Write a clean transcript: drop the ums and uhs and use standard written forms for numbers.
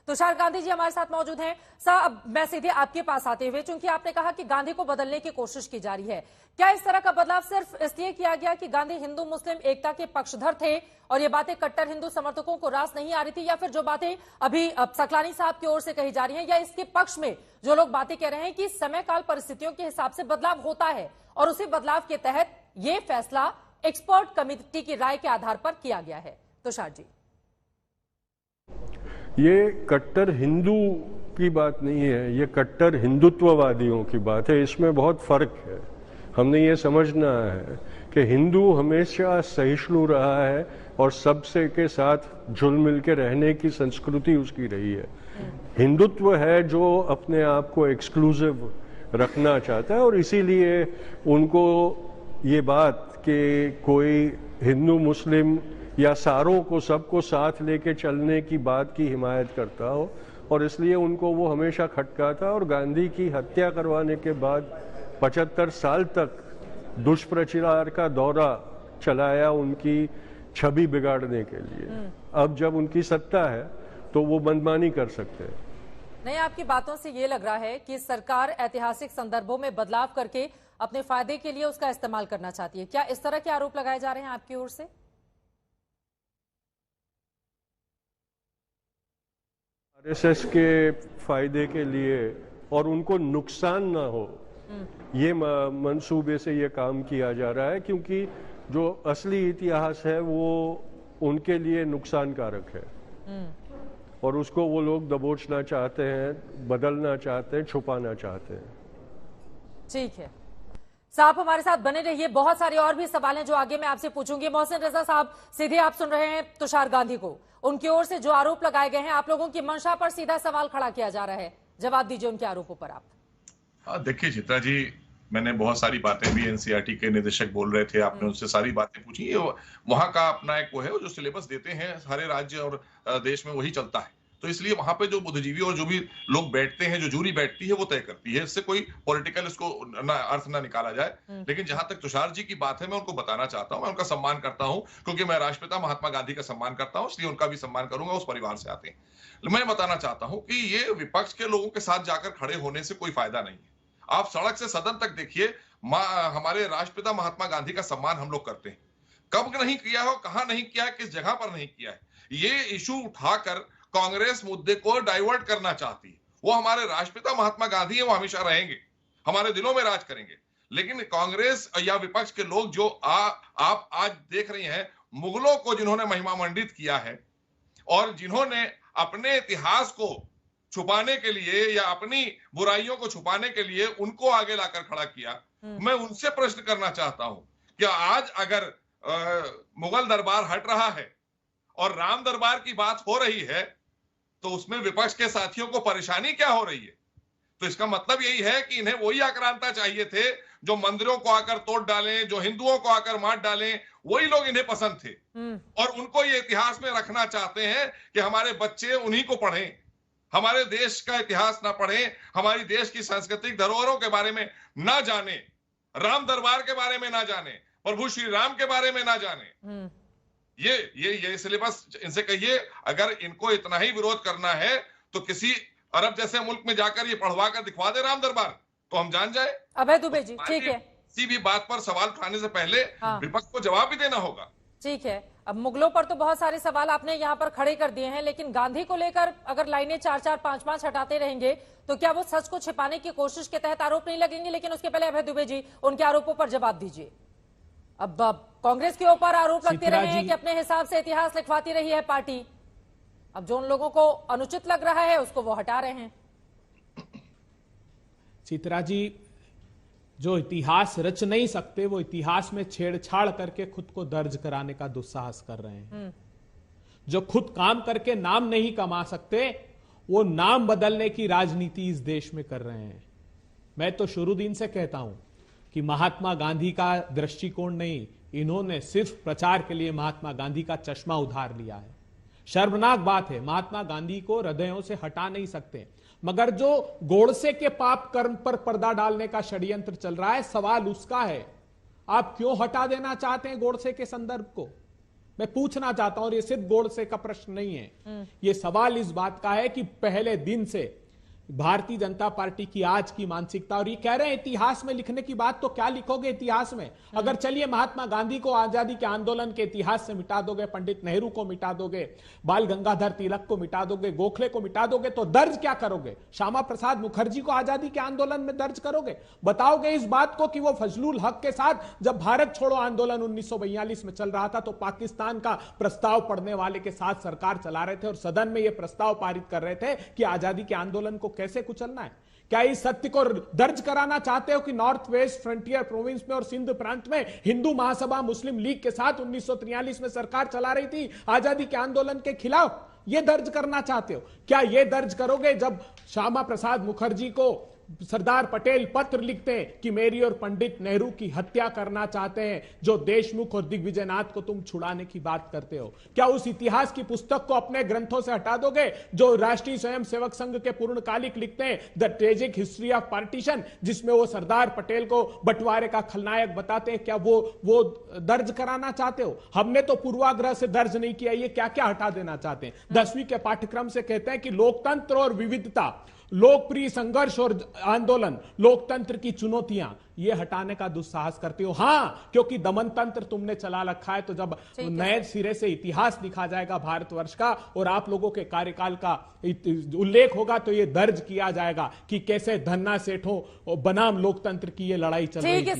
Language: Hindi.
तुषार गांधी जी हमारे साथ मौजूद हैं। साहब, मैं सीधे आपके पास आते हुए, चूंकि आपने कहा कि गांधी को बदलने की कोशिश की जा रही है, क्या इस तरह का बदलाव सिर्फ इसलिए किया गया कि गांधी हिंदू मुस्लिम एकता के पक्षधर थे और ये बातें कट्टर हिंदू समर्थकों को रास नहीं आ रही थी, या फिर जो बातें अभी सकलानी साहब की ओर से कही जा रही हैं, या इसके पक्ष में जो लोग बातें कह रहे हैं कि समय काल परिस्थितियों के हिसाब से बदलाव होता है और उसी बदलाव के तहत ये फैसला एक्सपर्ट कमेटी की राय के आधार पर किया गया है? तुषार जी, ये कट्टर हिंदू की बात नहीं है, ये कट्टर हिंदुत्ववादियों की बात है। इसमें बहुत फर्क है। हमने ये समझना है कि हिंदू हमेशा सहिष्णु रहा है और सबसे के साथ जुल मिल के रहने की संस्कृति उसकी रही है। हिंदुत्व है जो अपने आप को एक्सक्लूसिव रखना चाहता है, और इसीलिए उनको ये बात कि कोई हिंदू मुस्लिम या सारों को सबको साथ लेके चलने की बात की हिमायत करता हो, और इसलिए उनको वो हमेशा खटकाता। और गांधी की हत्या करवाने के बाद 75 साल तक दुष्प्रचार का दौरा चलाया उनकी छवि बिगाड़ने के लिए। अब जब उनकी सत्ता है तो वो मनमानी कर सकते हैं। नहीं, आपकी बातों से ये लग रहा है कि सरकार ऐतिहासिक संदर्भों में बदलाव करके अपने फायदे के लिए उसका इस्तेमाल करना चाहती है। क्या इस तरह के आरोप लगाए जा रहे हैं आपकी ओर से? आरएसएस के फायदे के लिए और उनको नुकसान ना हो, ये मंसूबे से ये काम किया जा रहा है, क्योंकि जो असली इतिहास है वो उनके लिए नुकसानकारक है और उसको वो लोग दबोचना चाहते हैं, बदलना चाहते हैं, छुपाना चाहते हैं। ठीक है साहब, हमारे साथ बने रहिए। बहुत सारे और भी सवाल हैं जो आगे मैं आपसे पूछूंगी। मोहसिन रजा साहब, सीधे आप सुन रहे हैं तुषार गांधी को, उनकी ओर से जो आरोप लगाए गए हैं, आप लोगों की मंशा पर सीधा सवाल खड़ा किया जा रहा है। जवाब दीजिए उनके आरोपों पर आप। देखिए चित्रा जी, मैंने बहुत सारी बातें भी एनसीईआरटी के निदेशक बोल रहे थे, आपने उनसे सारी बातें पूछी। ये वहां का अपना एक वो है, जो सिलेबस देते हैं सारे राज्य और देश में, वही चलता है। तो इसलिए वहां पे जो बुद्धिजीवी और जो भी लोग बैठते हैं, जो जूरी बैठती है, वो तय करती है। इससे कोई पॉलिटिकल इसको अर्थ ना निकाला जाए। लेकिन जहां तक तुषार जी की बात है, मैं उनको बताना चाहता हूं, मैं उनका सम्मान करता हूं, क्योंकि मैं राष्ट्रपिता महात्मा गांधी का सम्मान करता हूं, इसलिए उनका भी सम्मान करूंगा, उस परिवार से आते हैं। मैं बताना चाहता हूं कि ये विपक्ष के लोगों के साथ जाकर खड़े होने से कोई फायदा नहीं है। आप सड़क से सदन तक देखिए, हमारे राष्ट्रपिता महात्मा गांधी का सम्मान हम लोग करते हैं। कब नहीं किया हो, कहां नहीं किया है, किस जगह पर नहीं किया है, ये इशू उठाकर कांग्रेस मुद्दे को डाइवर्ट करना चाहती है। वो हमारे राष्ट्रपिता महात्मा गांधी है, वो हमेशा रहेंगे, हमारे दिलों में राज करेंगे। लेकिन कांग्रेस या विपक्ष के लोग जो आप आज देख रही हैं, मुगलों को जिन्होंने महिमा मंडित किया है और जिन्होंने अपने इतिहास को छुपाने के लिए या अपनी बुराइयों को छुपाने के लिए उनको आगे लाकर खड़ा किया, मैं उनसे प्रश्न करना चाहता हूं, क्या आज अगर मुगल दरबार हट रहा है और राम दरबार की बात हो रही है, तो उसमें विपक्ष के साथियों को परेशानी क्या हो रही है? तो इसका मतलब यही है कि इन्हें वही आक्रांता चाहिए थे जो मंदिरों को आकर तोड़ डालें, जो हिंदुओं को आकर मार डालें, वही लोग इन्हें पसंद थे। और उनको ये इतिहास में रखना चाहते हैं कि हमारे बच्चे उन्हीं को पढ़ें, हमारे देश का इतिहास ना पढ़ें, हमारी देश की सांस्कृतिक धरोहरों के बारे में ना जाने, राम दरबार के बारे में ना जाने, प्रभु श्री राम के बारे में ना जाने। ये सिलेबस इनसे कहिए, अगर इनको इतना ही विरोध करना है तो किसी अरब जैसे मुल्क में जाकर ये पढ़वा कर दिखवा दे राम दरबार, तो हम जान जाए। अभय दुबे जी, ठीक है, किसी भी बात पर सवाल उठाने से पहले विपक्ष को जवाब भी देना होगा। ठीक है। अब मुगलों पर तो बहुत सारे सवाल आपने यहाँ पर खड़े कर दिए हैं, लेकिन गांधी को लेकर अगर लाइनें 4-4, 5-5 हटाते रहेंगे तो क्या वो सच को छिपाने की कोशिश के तहत आरोप नहीं लगेंगे? लेकिन उसके पहले अभय दुबे जी, उनके आरोपों पर जवाब दीजिए। अब कांग्रेस के ऊपर आरोप लगते रहे हैं कि अपने हिसाब से इतिहास लिखवाती रही है पार्टी। अब जो उन लोगों को अनुचित लग रहा है उसको वो हटा रहे हैं। चित्रा जी, जो इतिहास रच नहीं सकते वो इतिहास में छेड़छाड़ करके खुद को दर्ज कराने का दुस्साहस कर रहे हैं। जो खुद काम करके नाम नहीं कमा सकते वो नाम बदलने की राजनीति इस देश में कर रहे हैं। मैं तो शुरू दिन से कहता हूं कि महात्मा गांधी का दृष्टिकोण नहीं, इन्होंने सिर्फ प्रचार के लिए महात्मा गांधी का चश्मा उधार लिया है। शर्मनाक बात है, महात्मा गांधी को हृदयों से हटा नहीं सकते, मगर जो गोडसे के पाप कर्म पर पर्दा डालने का षड्यंत्र चल रहा है, सवाल उसका है। आप क्यों हटा देना चाहते हैं गोडसे के संदर्भ को? मैं पूछना चाहता हूं, और ये सिर्फ गोडसे का प्रश्न नहीं है, ये सवाल इस बात का है कि पहले दिन से भारतीय जनता पार्टी की आज की मानसिकता, और ये कह रहे हैं इतिहास में लिखने की बात, तो क्या लिखोगे इतिहास में? अगर चलिए महात्मा गांधी को आजादी के आंदोलन के इतिहास से मिटा दोगे, पंडित नेहरू को मिटा दोगे, बाल गंगाधर तिलक को मिटा दोगे, गोखले को मिटा दोगे, तो दर्ज क्या करोगे? श्यामा प्रसाद मुखर्जी को आजादी के आंदोलन में दर्ज करोगे? बताओगे इस बात को कि वो फजलुल हक के साथ जब भारत छोड़ो आंदोलन 1942 में चल रहा था तो पाकिस्तान का प्रस्ताव पढ़ने वाले के साथ सरकार चला रहे थे और सदन में यह प्रस्ताव पारित कर रहे थे कि आजादी के आंदोलन को कैसे कुचलना है? क्या इस सत्य को दर्ज कराना चाहते हो कि नॉर्थ वेस्ट फ्रंटियर प्रोविंस में और सिंध प्रांत में हिंदू महासभा मुस्लिम लीग के साथ 1943 में सरकार चला रही थी आजादी के आंदोलन के खिलाफ? यह दर्ज करना चाहते हो? क्या यह दर्ज करोगे जब श्यामा प्रसाद मुखर्जी को सरदार पटेल पत्र लिखते हैं कि मेरी और पंडित नेहरू की हत्या करना चाहते हैं, जो देशमुख और दिग्विजयनाथ को तुम छुड़ाने की बात करते हो? क्या उस इतिहास की पुस्तक को अपने ग्रंथों से हटा दोगे जो राष्ट्रीय स्वयंसेवक संघ के पूर्णकालिक लिखते हैं, the tragic history of partition, जिसमें वो सरदार पटेल को बंटवारे का खलनायक बताते हैं? क्या वो दर्ज कराना चाहते हो? हमने तो पूर्वाग्रह से दर्ज नहीं किया, ये क्या क्या हटा देना चाहते हैं? 10वीं के पाठ्यक्रम से कहते हैं कि लोकतंत्र और विविधता, लोकप्रिय संघर्ष और आंदोलन, लोकतंत्र की चुनौतियां, ये हटाने का दुस्साहस करते हो। हां, क्योंकि दमन तंत्र तुमने चला रखा है, तो जब नए सिरे से इतिहास लिखा जाएगा भारतवर्ष का और आप लोगों के कार्यकाल का उल्लेख होगा तो ये दर्ज किया जाएगा कि कैसे धन्ना सेठों बनाम लोकतंत्र की ये लड़ाई चल रही थी।